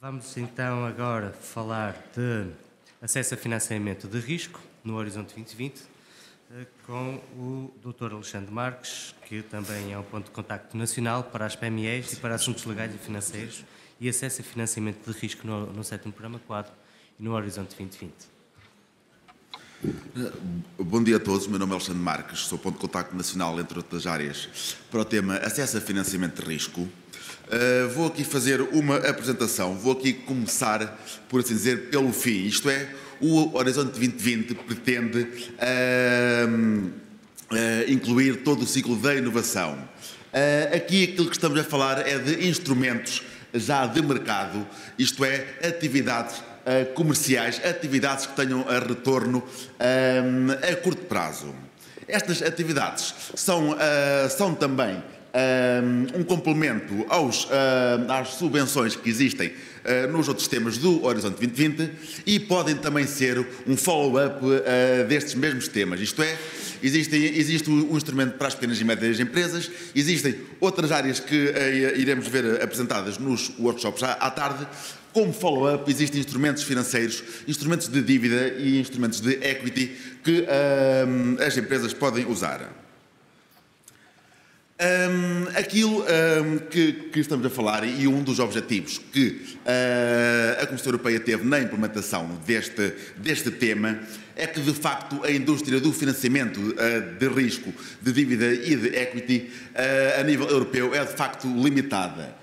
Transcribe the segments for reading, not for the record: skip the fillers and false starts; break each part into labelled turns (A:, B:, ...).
A: Vamos então agora falar de acesso a financiamento de risco no Horizonte 2020 com o Dr. Alexandre Marques, que também é um ponto de contacto nacional para as PMEs e para assuntos legais e financeiros e acesso a financiamento de risco no 7º Programa Quadro e no Horizonte 2020.
B: Bom dia a todos, meu nome é Alexandre Marques, sou ponto de contacto nacional, entre outras áreas, para o tema acesso a financiamento de risco. Vou aqui fazer uma apresentação, vou aqui começar, por assim dizer, pelo fim, isto é, o Horizonte 2020 pretende incluir todo o ciclo da inovação. Aqui aquilo que estamos a falar é de instrumentos já de mercado, isto é, atividades comerciais, atividades que tenham retorno a curto prazo. Estas atividades são também um complemento às subvenções que existem nos outros temas do Horizonte 2020 e podem também ser um follow-up destes mesmos temas, isto é, existe um instrumento para as pequenas e médias empresas, existem outras áreas que iremos ver apresentadas nos workshops à tarde. Como follow-up, existem instrumentos financeiros, instrumentos de dívida e instrumentos de equity que as empresas podem usar. Aquilo que estamos a falar e um dos objetivos que a Comissão Europeia teve na implementação deste tema é que, de facto, a indústria do financiamento de risco, de dívida e de equity a nível europeu é, de facto, limitada.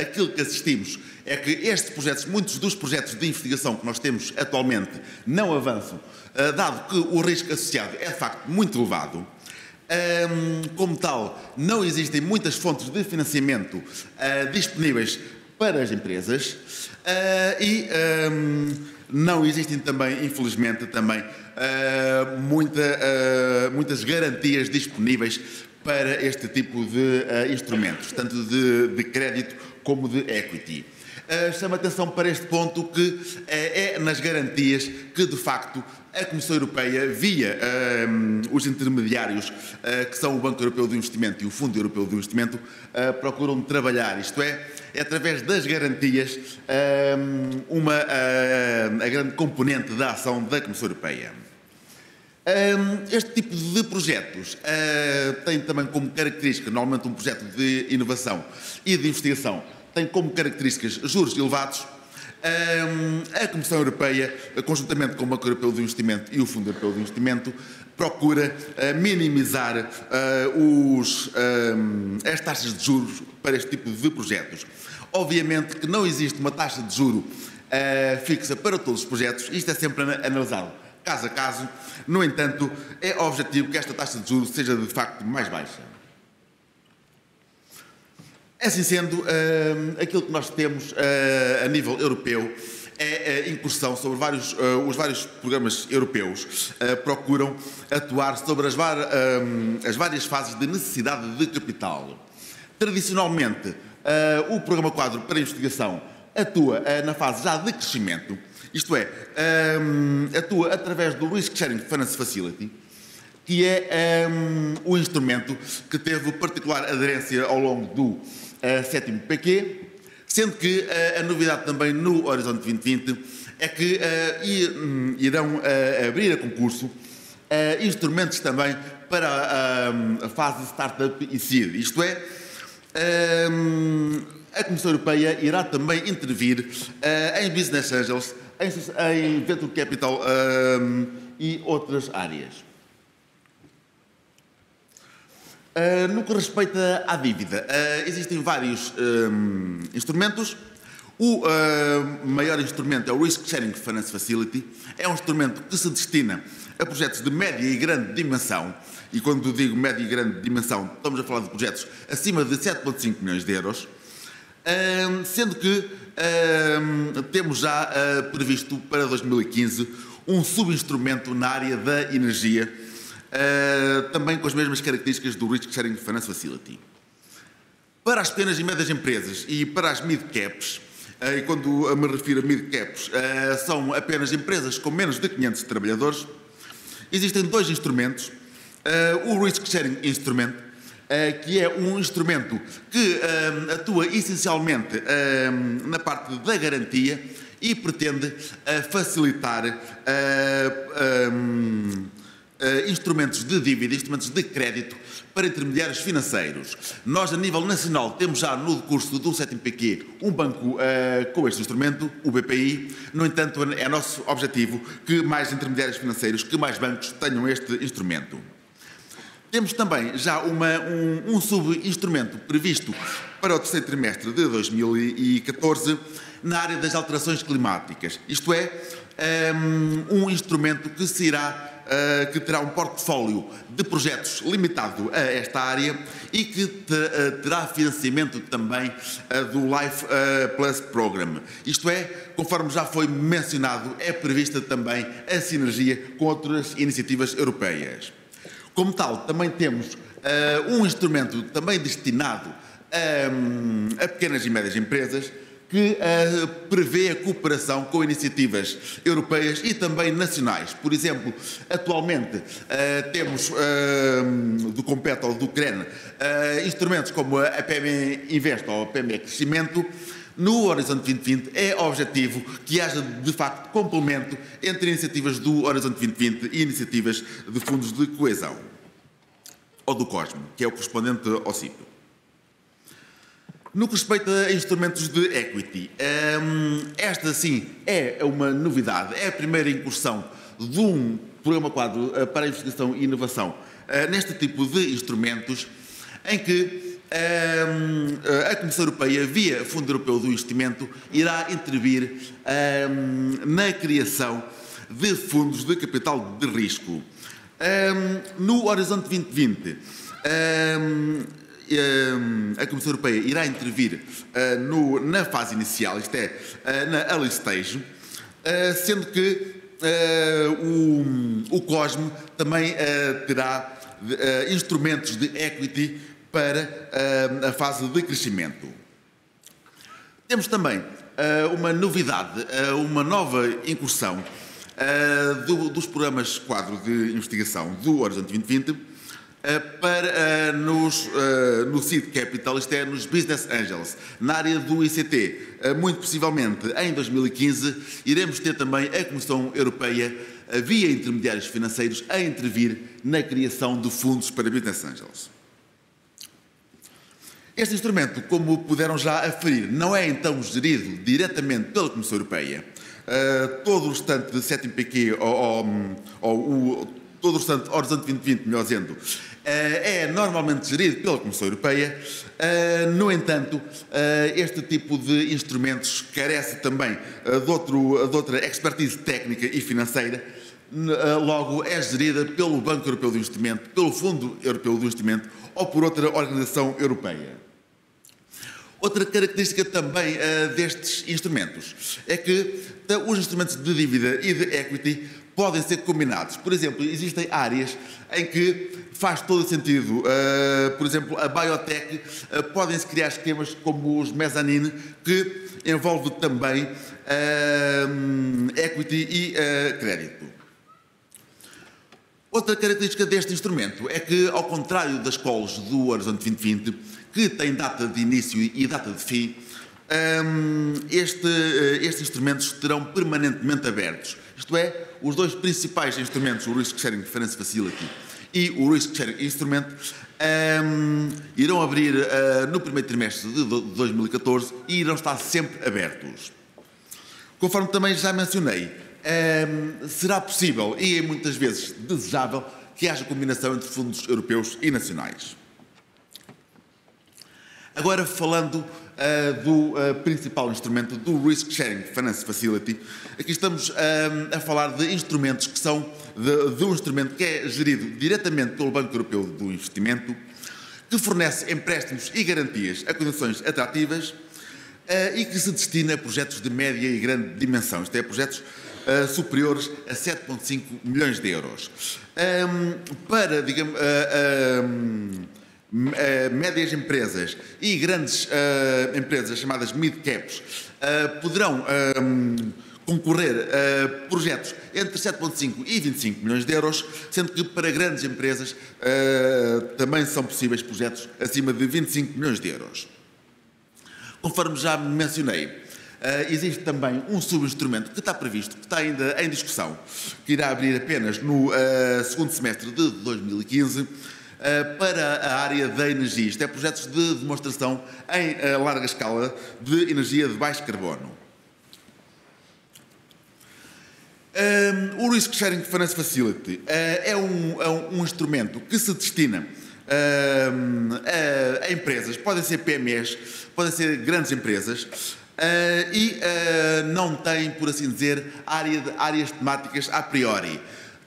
B: Aquilo que assistimos é que estes projetos, muitos dos projetos de investigação que nós temos atualmente não avançam, dado que o risco associado é, de facto, muito elevado. Como tal, não existem muitas fontes de financiamento disponíveis para as empresas não existem também, infelizmente, também muitas garantias disponíveis para este tipo de instrumentos, tanto de crédito como de equity. Chamo a atenção para este ponto que é nas garantias que, de facto, a Comissão Europeia, via os intermediários, que são o Banco Europeu de Investimento e o Fundo Europeu de Investimento, procuram trabalhar, isto é através das garantias, a grande componente da ação da Comissão Europeia. Este tipo de projetos tem também como característica, normalmente um projeto de inovação e de investigação, tem como características juros elevados. A Comissão Europeia, conjuntamente com o Banco Europeu de Investimento e o Fundo Europeu de Investimento, procura minimizar as taxas de juros para este tipo de projetos. Obviamente que não existe uma taxa de juro fixa para todos os projetos, isto é sempre analisado caso a caso. No entanto, é objetivo que esta taxa de juros seja de facto mais baixa. Assim sendo, aquilo que nós temos a nível europeu é a incursão sobre os vários programas europeus procuram atuar sobre as várias fases de necessidade de capital. Tradicionalmente, o Programa Quadro para a Investigação atua na fase já de crescimento, isto é, atua através do Risk Sharing Finance Facility, que é o instrumento que teve particular aderência ao longo do 7º PQ, sendo que a novidade também no Horizonte 2020 é que irão abrir a concurso instrumentos também para a fase de Startup e Seed, isto é, a Comissão Europeia irá também intervir em Business Angels, em Venture Capital e outras áreas. No que respeita à dívida, existem vários instrumentos. O maior instrumento é o Risk Sharing Finance Facility. É um instrumento que se destina a projetos de média e grande dimensão. E quando digo média e grande dimensão, estamos a falar de projetos acima de 7,5 milhões de euros. Sendo que temos já previsto para 2015 um subinstrumento na área da energia, também com as mesmas características do Risk Sharing Finance Facility. Para as pequenas e médias empresas e para as mid-caps, e quando me refiro a mid-caps, são apenas empresas com menos de 500 trabalhadores, existem dois instrumentos. O Risk Sharing Instrument, que é um instrumento que atua essencialmente na parte da garantia e pretende facilitar instrumentos de dívida, instrumentos de crédito para intermediários financeiros. Nós, a nível nacional, temos já no curso do 7º PQ um banco com este instrumento, o BPI. No entanto, é nosso objetivo que mais intermediários financeiros, que mais bancos tenham este instrumento. Temos também já um sub-instrumento previsto para o terceiro trimestre de 2014 na área das alterações climáticas. Isto é, um instrumento que terá um portfólio de projetos limitado a esta área e que terá financiamento também do Life Plus Program. Isto é, conforme já foi mencionado, é prevista também a sinergia com outras iniciativas europeias. Como tal, também temos um instrumento também destinado a pequenas e médias empresas que prevê a cooperação com iniciativas europeias e também nacionais. Por exemplo, atualmente temos do Compete ou do CREN instrumentos como a PME Invest ou a PME Crescimento. No Horizonte 2020 é objetivo que haja, de facto, complemento entre iniciativas do Horizonte 2020 e iniciativas de fundos de coesão, ou do COSME, que é o correspondente ao CIP. No que respeita a instrumentos de equity, esta, sim, é uma novidade, é a primeira incursão de um programa quadro para a investigação e inovação neste tipo de instrumentos, em que a Comissão Europeia, via Fundo Europeu do Investimento, irá intervir na criação de fundos de capital de risco. No Horizonte 2020, a Comissão Europeia irá intervir na fase inicial, isto é, na early stage, sendo que o COSME também terá instrumentos de equity para a fase de crescimento. Temos também uma novidade, uma nova incursão dos programas quadro de investigação do Horizonte 2020 no Seed Capital, isto é, nos Business Angels, na área do ICT. Muito possivelmente, em 2015, iremos ter também a Comissão Europeia, via intermediários financeiros, a intervir na criação de fundos para Business Angels. Este instrumento, como puderam já aferir, não é então gerido diretamente pela Comissão Europeia. Todo o restante de 7º PQ, todo o restante Horizonte 2020, melhor dizendo, é normalmente gerido pela Comissão Europeia. No entanto, este tipo de instrumentos carece também de outra expertise técnica e financeira. Logo, é gerida pelo Banco Europeu de Investimento, pelo Fundo Europeu de Investimento ou por outra organização europeia. Outra característica também destes instrumentos é que os instrumentos de dívida e de equity podem ser combinados. Por exemplo, existem áreas em que faz todo o sentido. Por exemplo, a biotech, podem-se criar esquemas como os mezzanine, que envolve também equity e crédito. Outra característica deste instrumento é que, ao contrário das calls do Horizonte 2020, que tem data de início e data de fim, estes instrumentos terão permanentemente abertos. Isto é, os dois principais instrumentos, o Risk Sharing Finance Facility e o Risk Sharing Instrument, irão abrir no primeiro trimestre de 2014 e irão estar sempre abertos. Conforme também já mencionei, será possível e muitas vezes desejável que haja combinação entre fundos europeus e nacionais. Agora, falando do principal instrumento, do Risk Sharing Finance Facility, aqui estamos a falar de instrumentos que são de um instrumento que é gerido diretamente pelo Banco Europeu do Investimento, que fornece empréstimos e garantias a condições atrativas e que se destina a projetos de média e grande dimensão, isto é, projetos superiores a 7,5 milhões de euros. Para, digamos, médias empresas e grandes empresas chamadas mid-caps poderão concorrer a projetos entre 7,5 e 25 milhões de euros, sendo que para grandes empresas também são possíveis projetos acima de 25 milhões de euros. Conforme já mencionei, existe também um subinstrumento que está previsto, que está ainda em discussão, que irá abrir apenas no segundo semestre de 2015, para a área da energia. Isto é, projetos de demonstração em larga escala de energia de baixo carbono. O Risk Sharing Finance Facility é um instrumento que se destina a empresas, podem ser PMEs, podem ser grandes empresas, e não tem, por assim dizer, áreas temáticas a priori.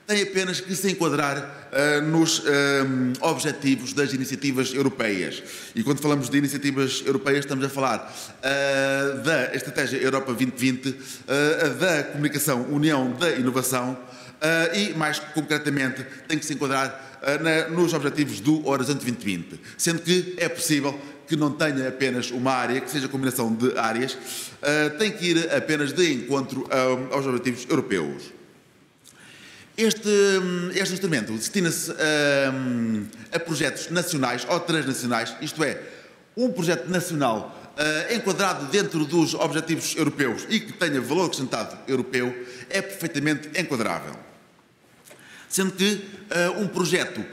B: Tem apenas que se enquadrar nos objetivos das iniciativas europeias. E quando falamos de iniciativas europeias, estamos a falar da Estratégia Europa 2020, da Comunicação União da Inovação e, mais concretamente, tem que se enquadrar nos objetivos do Horizonte 2020, sendo que é possível que não tenha apenas uma área, que seja combinação de áreas, tem que ir apenas de encontro aos objetivos europeus. Este instrumento destina-se a projetos nacionais ou transnacionais, isto é, um projeto nacional enquadrado dentro dos objetivos europeus e que tenha valor acrescentado europeu é perfeitamente enquadrável. Sendo que um projeto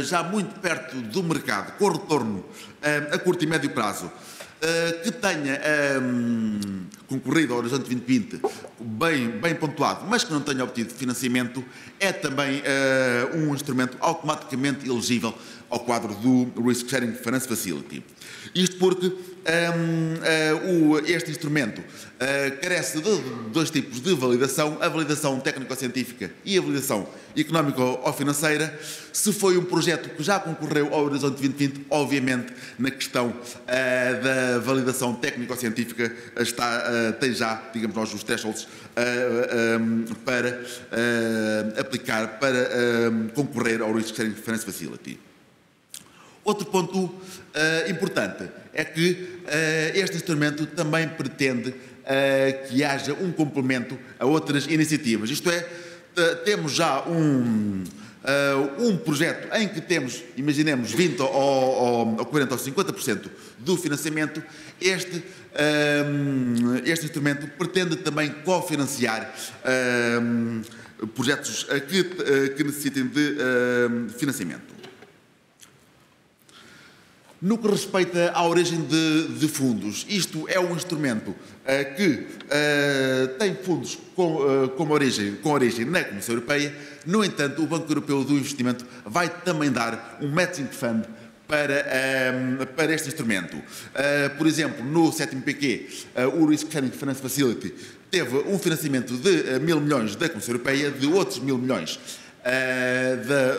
B: já muito perto do mercado, com retorno a curto e médio prazo, que tenha concorrido ao Horizonte 2020 bem pontuado, mas que não tenha obtido financiamento, é também um instrumento automaticamente elegível ao quadro do Risk Sharing Finance Facility. Isto porque este instrumento carece de dois tipos de validação, a validação técnico-científica e a validação económica ou financeira. Se foi um projeto que já concorreu ao Horizonte 2020, obviamente na questão da validação técnico-científica tem já, digamos nós, os thresholds para aplicar, para concorrer ao Risk Sharing Finance Facility. Outro ponto importante é que este instrumento também pretende que haja um complemento a outras iniciativas. Isto é, temos já um projeto em que temos, imaginemos, 20% ou 40% ou 50% do financiamento. Este instrumento pretende também cofinanciar projetos que necessitem de financiamento. No que respeita à origem de fundos, isto é um instrumento que tem fundos com origem na Comissão Europeia. No entanto, o Banco Europeu do Investimento vai também dar um matching fund para este instrumento. Por exemplo, no 7º PQ, o Risk Sharing Finance Facility teve um financiamento de 1.000 milhões da Comissão Europeia, de outros 1.000 milhões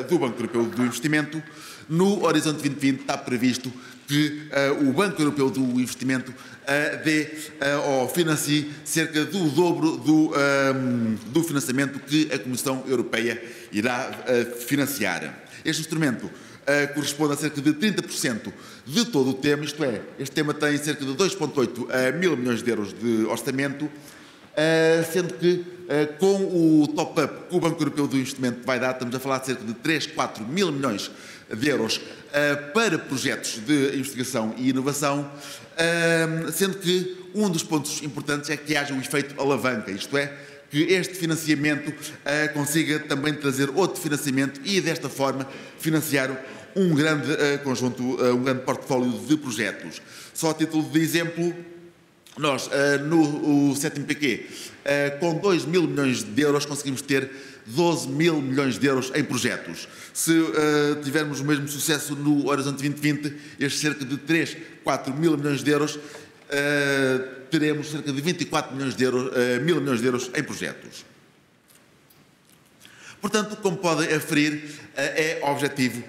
B: do Banco Europeu do Investimento. No Horizonte 2020 está previsto que o Banco Europeu do Investimento dê ou financie cerca do dobro do financiamento que a Comissão Europeia irá financiar. Este instrumento corresponde a cerca de 30% de todo o tema, isto é, este tema tem cerca de 2,8 mil milhões de euros de orçamento, sendo que com o top-up que o Banco Europeu do Investimento vai dar, estamos a falar de cerca de 3, 4 mil milhões de euros para projetos de investigação e inovação, sendo que um dos pontos importantes é que haja um efeito alavanca, isto é, que este financiamento consiga também trazer outro financiamento e, desta forma, financiar um grande conjunto, um grande portfólio de projetos. Só a título de exemplo, nós, no 7º PQ, com 2 mil milhões de euros, conseguimos ter 12 mil milhões de euros em projetos. Se tivermos o mesmo sucesso no Horizonte 2020, estes cerca de 3, 4 mil milhões de euros, teremos cerca de 24 milhões de euros, mil milhões de euros em projetos. Portanto, como podem aferir, é objetivo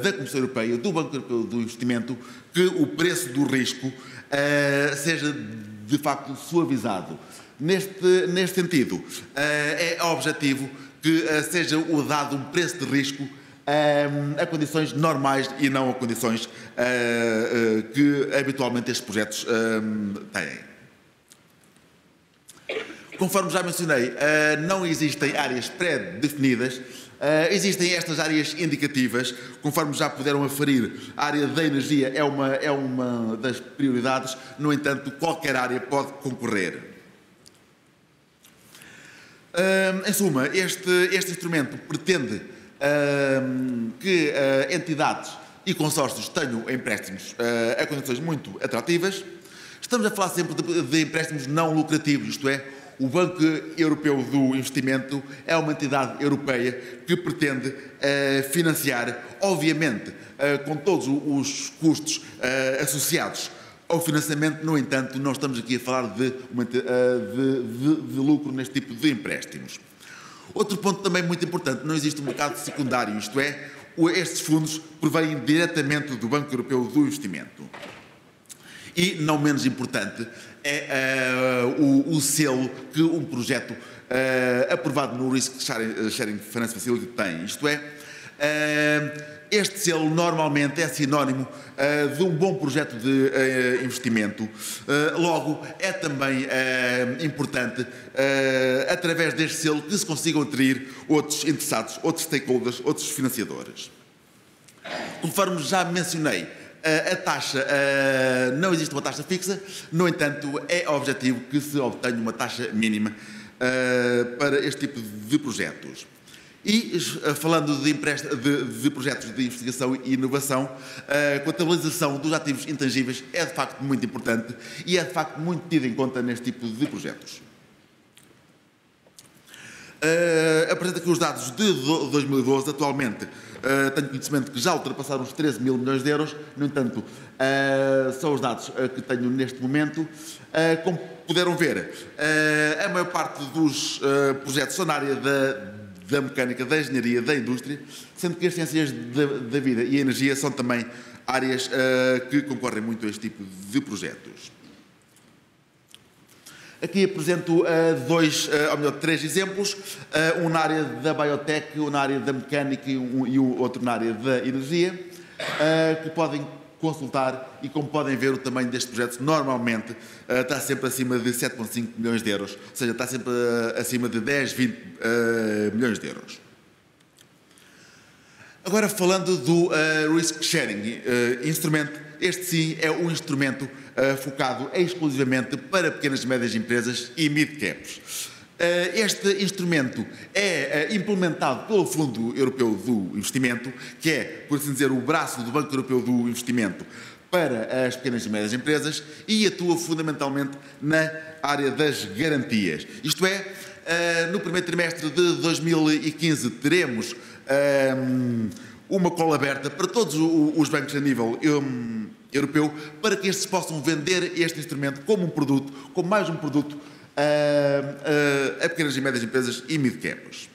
B: da Comissão Europeia, do Banco Europeu do Investimento, que o preço do risco seja de facto suavizado. Neste sentido, é objetivo que seja dado um preço de risco a condições normais e não a condições que habitualmente estes projetos têm. Conforme já mencionei, não existem áreas pré-definidas, existem estas áreas indicativas. Conforme já puderam aferir, a área da energia é uma das prioridades, no entanto, qualquer área pode concorrer. Em suma, este instrumento pretende que entidades e consórcios tenham empréstimos a condições muito atrativas. Estamos a falar sempre de empréstimos não lucrativos, isto é, o Banco Europeu do Investimento é uma entidade europeia que pretende financiar, obviamente, com todos os custos associados ao financiamento. No entanto, não estamos aqui a falar de lucro neste tipo de empréstimos. Outro ponto também muito importante, não existe um mercado secundário, isto é, estes fundos provêm diretamente do Banco Europeu do Investimento. E, não menos importante, é o selo que um projeto aprovado no Risk Sharing Finance Facility tem. Isto é, este selo normalmente é sinónimo de um bom projeto de investimento. Logo, é também importante, através deste selo, que se consigam atrair outros interessados, outros stakeholders, outros financiadores. Conforme já mencionei, a taxa, não existe uma taxa fixa, no entanto, é objetivo que se obtenha uma taxa mínima para este tipo de projetos. E, falando de projetos de investigação e inovação, a contabilização dos ativos intangíveis é, de facto, muito importante e é, de facto, muito tida em conta neste tipo de projetos. Apresento aqui os dados de 2012. Atualmente, tenho conhecimento que já ultrapassaram os 13 mil milhões de euros. No entanto, são os dados que tenho neste momento. Como puderam ver, a maior parte dos projetos são na área da mecânica, da engenharia, da indústria, sendo que as ciências da vida e a energia são também áreas que concorrem muito a este tipo de projetos. Aqui apresento três exemplos, um na área da biotech, um na área da mecânica e outro na área da energia, que podem consultar e, como podem ver, o tamanho deste projeto normalmente está sempre acima de 7,5 milhões de euros, ou seja, está sempre acima de 10, 20 milhões de euros. Agora, falando do Risk Sharing Instrument, este sim é um instrumento focado exclusivamente para pequenas e médias empresas e mid-caps. Este instrumento é implementado pelo Fundo Europeu do Investimento, que é, por assim dizer, o braço do Banco Europeu do Investimento para as pequenas e médias empresas, e atua fundamentalmente na área das garantias. Isto é, no primeiro trimestre de 2015 teremos uma call aberta para todos os bancos a nível europeu, para que estes possam vender este instrumento como um produto, como mais um produto a pequenas e médias empresas e mid-caps.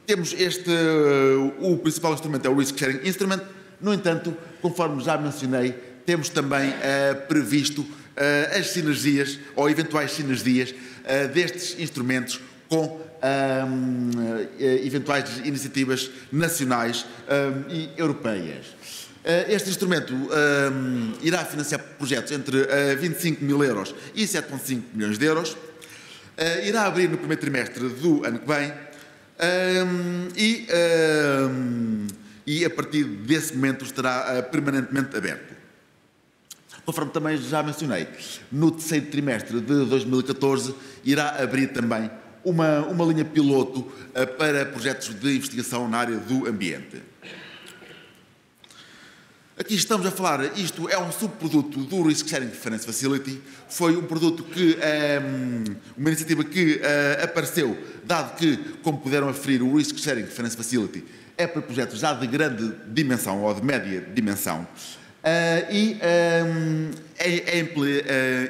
B: Temos o principal instrumento é o Risk Sharing Instrument. No entanto, conforme já mencionei, temos também previsto as sinergias ou eventuais sinergias destes instrumentos com eventuais iniciativas nacionais e europeias. Este instrumento irá financiar projetos entre 25 mil euros e 7,5 milhões de euros. Irá abrir no primeiro trimestre do ano que vem e a partir desse momento estará permanentemente aberto. Conforme também já mencionei, no terceiro trimestre de 2014 irá abrir também uma linha piloto para projetos de investigação na área do ambiente. Aqui estamos a falar, isto é um subproduto do Risk Sharing Finance Facility. Foi um produto que, uma iniciativa que apareceu, dado que, como puderam aferir, o Risk Sharing Finance Facility é para projetos já de grande dimensão ou de média dimensão e é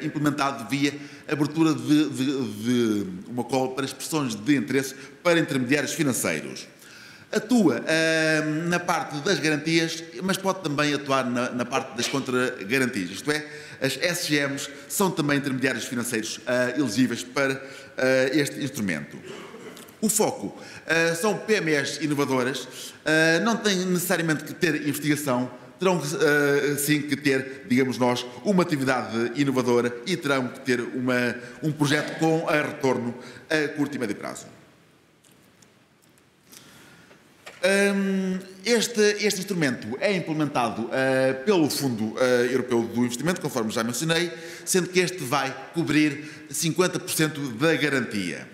B: implementado via abertura de uma call para expressões de interesse para intermediários financeiros. Atua na parte das garantias, mas pode também atuar na parte das contra-garantias. Isto é, as SGMs são também intermediários financeiros elegíveis para este instrumento. O foco são PMEs inovadoras, não têm necessariamente que ter investigação, terão sim que ter, digamos nós, uma atividade inovadora e terão que ter um projeto com retorno a curto e médio prazo. Este instrumento é implementado pelo Fundo Europeu do Investimento, conforme já mencionei, sendo que este vai cobrir 50% da garantia.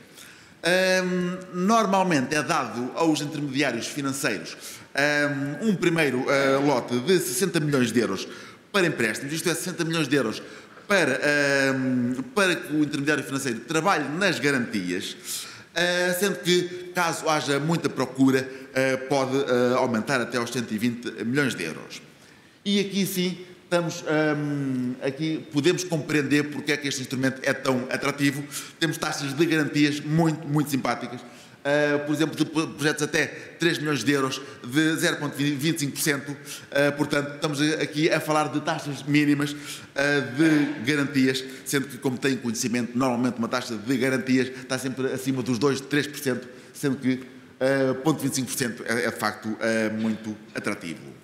B: Normalmente é dado aos intermediários financeiros um primeiro lote de 60 milhões de euros para empréstimos, isto é, 60 milhões de euros para que o intermediário financeiro trabalhe nas garantias, sendo que, caso haja muita procura, pode aumentar até aos 120 milhões de euros. E aqui sim, aqui podemos compreender porque é que este instrumento é tão atrativo. Temos taxas de garantias muito simpáticas. Por exemplo, de projetos até 3 milhões de euros, de 0,25%. Portanto, estamos aqui a falar de taxas mínimas de garantias, sendo que, como têm conhecimento, normalmente uma taxa de garantias está sempre acima dos 2%, 3%, sendo que 0,25% é de facto muito atrativo.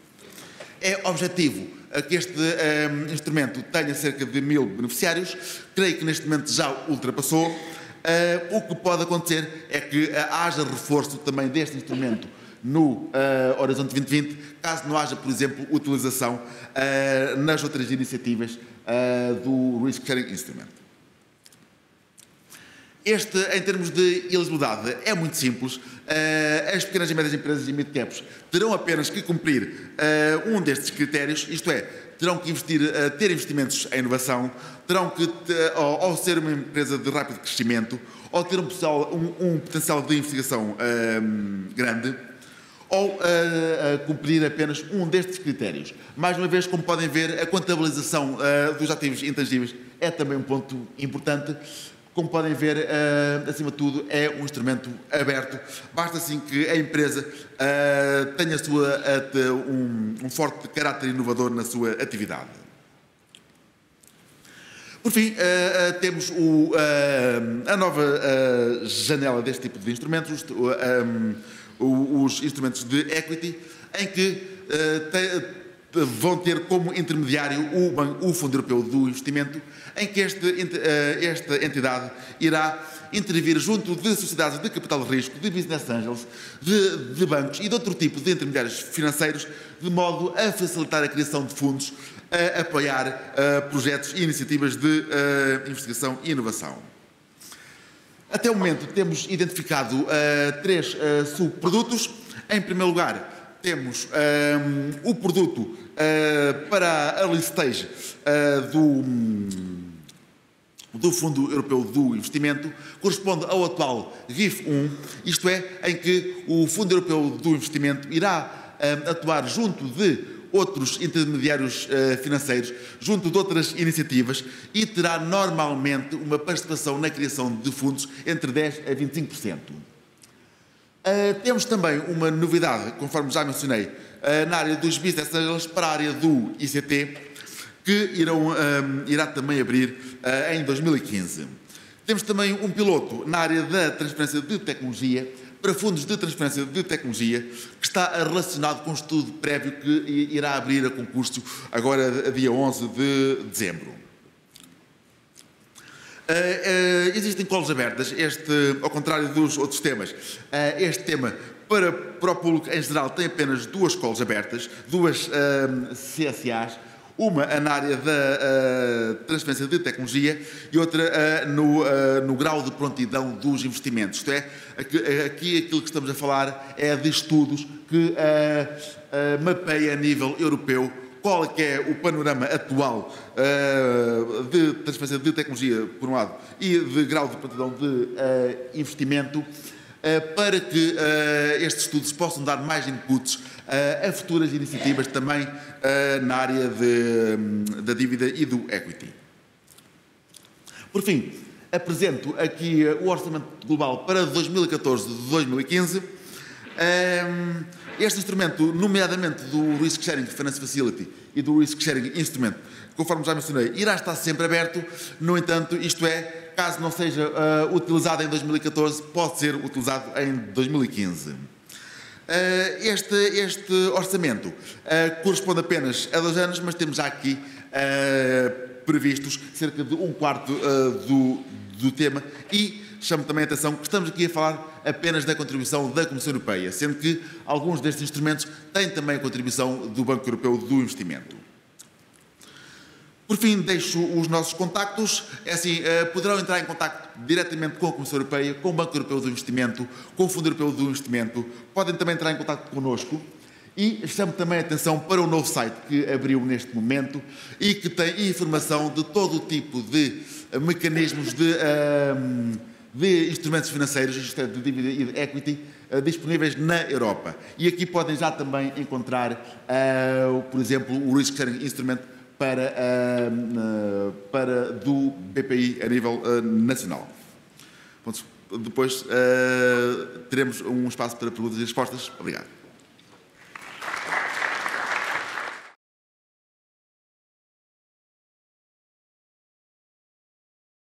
B: É objetivo que este instrumento tenha cerca de 1000 beneficiários. Creio que neste momento já ultrapassou. O que pode acontecer é que haja reforço também deste instrumento no Horizonte 2020, caso não haja, por exemplo, utilização nas outras iniciativas do Risk Sharing Instrument. Este, em termos de elegibilidade, é muito simples. As pequenas e médias empresas e mid-caps terão apenas que cumprir um destes critérios, isto é, terão que ter investimentos em inovação, terão que, ou ser uma empresa de rápido crescimento, ou ter um potencial de investigação grande, ou cumprir apenas um destes critérios. Mais uma vez, como podem ver, a contabilização dos ativos intangíveis é também um ponto importante. Como podem ver, acima de tudo, é um instrumento aberto. Basta assim que a empresa tenha um forte caráter inovador na sua atividade. Por fim, temos a nova janela deste tipo de instrumentos, os instrumentos de equity, em que vão ter como intermediário o Fundo Europeu do Investimento, em que esta entidade irá intervir junto de sociedades de capital de risco, de business angels, de bancos e de outro tipo de intermediários financeiros, de modo a facilitar a criação de fundos, a apoiar projetos e iniciativas de investigação e inovação. Até o momento temos identificado 3 subprodutos. Em primeiro lugar, temos o produto para a early stage do Fundo Europeu do Investimento, corresponde ao atual GIF1, isto é, em que o Fundo Europeu do Investimento irá atuar junto de outros intermediários financeiros, junto de outras iniciativas, e terá normalmente uma participação na criação de fundos entre 10% a 25%. Temos também uma novidade, conforme já mencionei, na área dos business angels para a área do ICT, que irá também abrir em 2015. Temos também um piloto na área da transferência de tecnologia, para fundos de transferência de tecnologia, que está relacionado com um estudo prévio que irá abrir a concurso agora, dia 11 de dezembro. Existem calls abertas, ao contrário dos outros temas, este tema para o público em geral tem apenas 2 calls abertas, 2 CSAs, uma na área da transferência de tecnologia e outra no grau de prontidão dos investimentos. Isto é, aqui aquilo que estamos a falar é de estudos que mapeia a nível europeu qual é que é o panorama atual de transferência de tecnologia, por um lado, e de grau de prontidão de investimento, para que estes estudos possam dar mais inputs a futuras iniciativas também na área da dívida e do equity. Por fim, apresento aqui o Orçamento Global para 2014-2015. Este instrumento, nomeadamente do Risk Sharing Finance Facility e do Risk Sharing Instrument, conforme já mencionei, irá estar sempre aberto. No entanto, isto é, caso não seja utilizado em 2014, pode ser utilizado em 2015. Este orçamento corresponde apenas a 2 anos, mas temos já aqui previstos cerca de 1/4 do tema, e chamo também a atenção que estamos aqui a falar apenas da contribuição da Comissão Europeia, sendo que alguns destes instrumentos têm também a contribuição do Banco Europeu do Investimento. Por fim, deixo os nossos contactos. É assim, poderão entrar em contacto diretamente com a Comissão Europeia, com o Banco Europeu do Investimento, com o Fundo Europeu do Investimento. Podem também entrar em contacto connosco. E chamo também a atenção para o novo site que abriu neste momento e que tem informação de todo o tipo de mecanismos de instrumentos financeiros, isto é, de dividend equity, disponíveis na Europa. E aqui podem já também encontrar, por exemplo, o Risk Sharing Instrument do BPI a nível nacional. Depois teremos um espaço para perguntas e respostas. Obrigado.